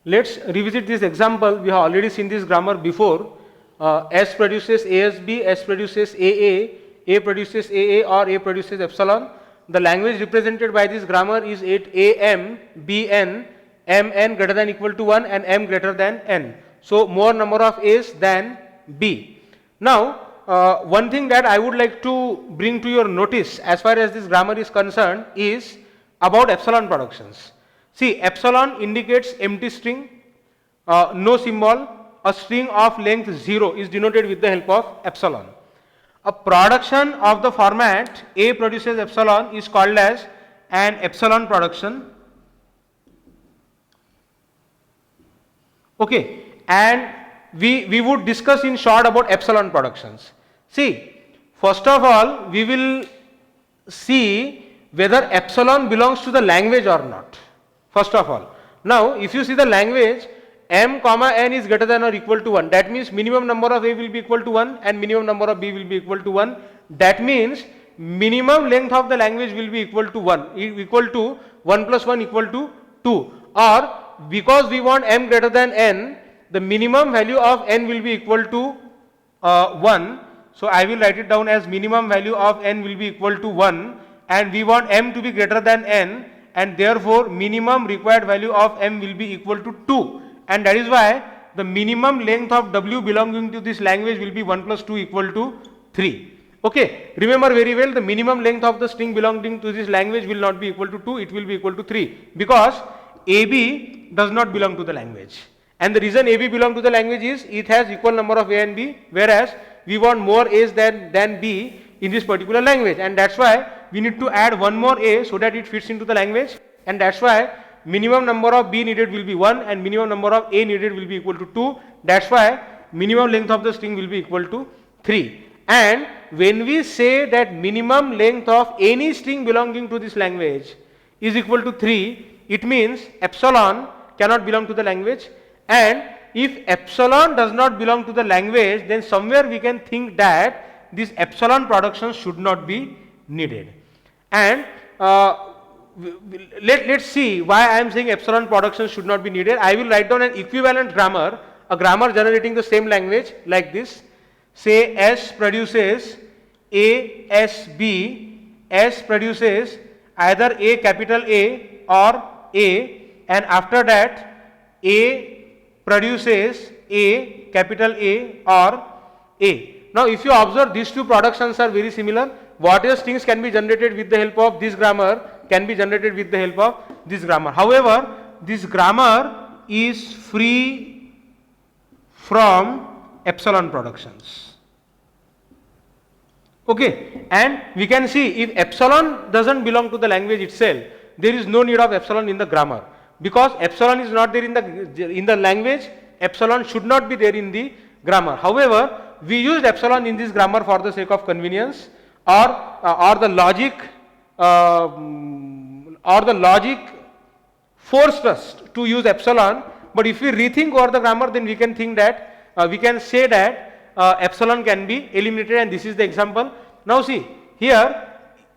Let's revisit this example. We have already seen this grammar before. S produces ASB, S produces A produces AA, or A produces epsilon. The language represented by this grammar is AM, BN, MN greater than equal to 1 and M greater than N. So, more number of A's than B. Now, one thing that I would like to bring to your notice as far as this grammar is concerned is about epsilon productions. See, epsilon indicates empty string, no symbol. A string of length 0 is denoted with the help of epsilon. A production of the format A produces epsilon is called as an epsilon production. Okay, and we would discuss in short about epsilon productions. See, first of all, we will see whether epsilon belongs to the language or not. First of all, now if you see the language, M comma N is greater than or equal to 1. That means minimum number of A will be equal to 1 and minimum number of B will be equal to 1. That means minimum length of the language will be equal to 1, equal to 1 plus 1 equal to 2. Or because we want M greater than N, the minimum value of N will be equal to 1. So I will write it down as minimum value of N will be equal to 1, and we want M to be greater than N, and therefore minimum required value of M will be equal to 2. And that is why the minimum length of W belonging to this language will be 1 plus 2 equal to 3. Okay, remember very well, the minimum length of the string belonging to this language will not be equal to 2, it will be equal to 3, because AB does not belong to the language. And the reason AB belongs to the language is it has equal number of A and B, whereas we want more A's than B in this particular language, and that's why we need to add one more A so that it fits into the language, and that's why minimum number of B needed will be 1 and minimum number of A needed will be equal to 2. That's why minimum length of the string will be equal to 3. And when we say that minimum length of any string belonging to this language is equal to 3, it means epsilon cannot belong to the language, and if epsilon does not belong to the language, then somewhere we can think that this epsilon production should not be needed. And let's see why I am saying epsilon production should not be needed. I will write down an equivalent grammar, a grammar generating the same language like this. Say S produces ASB, S produces either A capital A or A, and after that A produces A capital A or A. Now if you observe, these two productions are very similar. Whatever strings can be generated with the help of this grammar can be generated with the help of this grammar. However, this grammar is free from epsilon productions. Okay, and we can see if epsilon doesn't belong to the language itself, there is no need of epsilon in the grammar, because epsilon is not there in the language. Epsilon should not be there in the grammar. However, we used epsilon in this grammar for the sake of convenience, or the logic forced us to use epsilon. But if we rethink over the grammar, then we can think that we can say that epsilon can be eliminated, and this is the example. Now see here,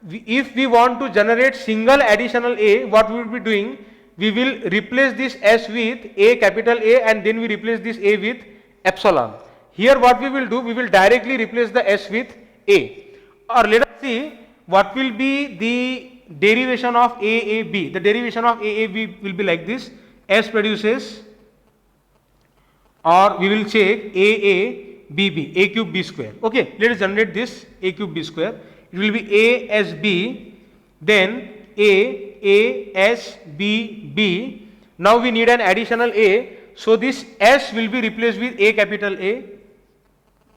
if we want to generate single additional A, what we will be doing? We will replace this S with A capital A, and then we replace this A with epsilon. Here what we will do, we will directly replace the S with A. Or let us see what will be the derivation of AAB. The derivation of AAB will be like this: S produces, or we will check AABB, A cube B square. Okay, let us generate this A cube B square. It will be ASB, then ASBB. Now we need an additional A, so this S will be replaced with A capital A.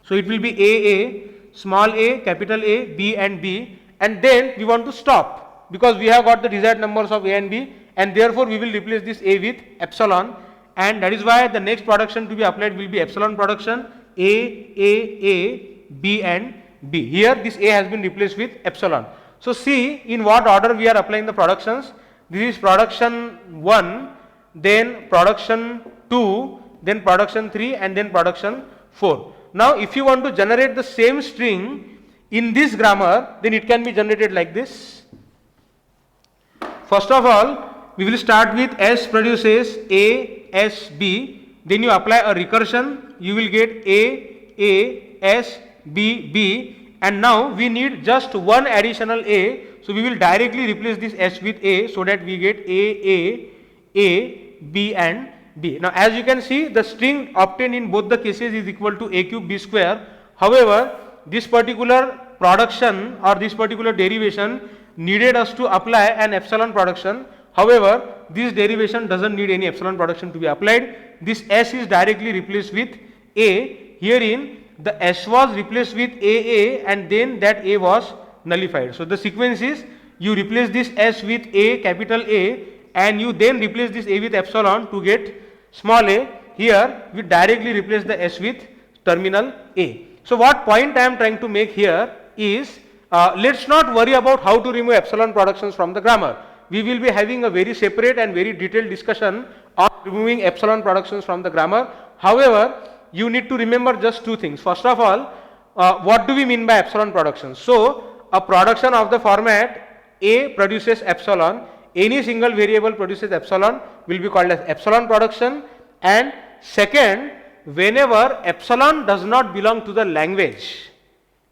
So it will be AA, small a, capital A, B and B, and then we want to stop because we have got the desired numbers of A and B, and therefore we will replace this A with epsilon, and that is why the next production to be applied will be epsilon production A, B and B. Here this A has been replaced with epsilon. So see in what order we are applying the productions. This is production 1, then production 2, then production 3, and then production 4. Now if you want to generate the same string in this grammar, then it can be generated like this. First of all, we will start with S produces A S, B, then you apply a recursion, you will get A, S, B, B, and now we need just one additional A, so we will directly replace this S with A so that we get A, B and B. Now as you can see, the string obtained in both the cases is equal to A cube B square. However, this particular production or this particular derivation needed us to apply an epsilon production. However, this derivation doesn't need any epsilon production to be applied. This S is directly replaced with A. Herein the S was replaced with AA and then that A was nullified. So the sequence is you replace this S with A, capital A, and you then replace this A with epsilon to get small a. Here we directly replace the S with terminal A. So what point I am trying to make here is, let's not worry about how to remove epsilon productions from the grammar. We will be having a very separate and very detailed discussion on removing epsilon productions from the grammar. However, you need to remember just two things. First of all, what do we mean by epsilon productions? So a production of the format A produces epsilon, any single variable produces epsilon will be called as epsilon production. And second, whenever epsilon does not belong to the language,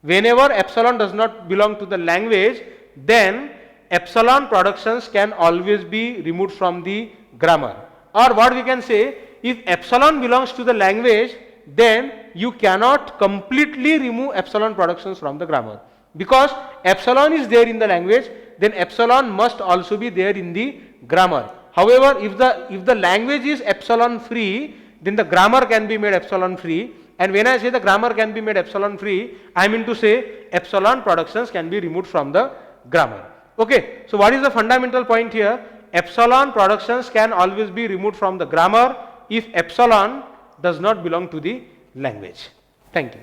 whenever epsilon does not belong to the language, then epsilon productions can always be removed from the grammar. Or what we can say, if epsilon belongs to the language, then you cannot completely remove epsilon productions from the grammar, because epsilon is there in the language, then epsilon must also be there in the grammar. However, if the language is epsilon free, then the grammar can be made epsilon free. And when I say the grammar can be made epsilon free, I mean to say epsilon productions can be removed from the grammar. Okay, so what is the fundamental point here? Epsilon productions can always be removed from the grammar if epsilon does not belong to the language. Thank you.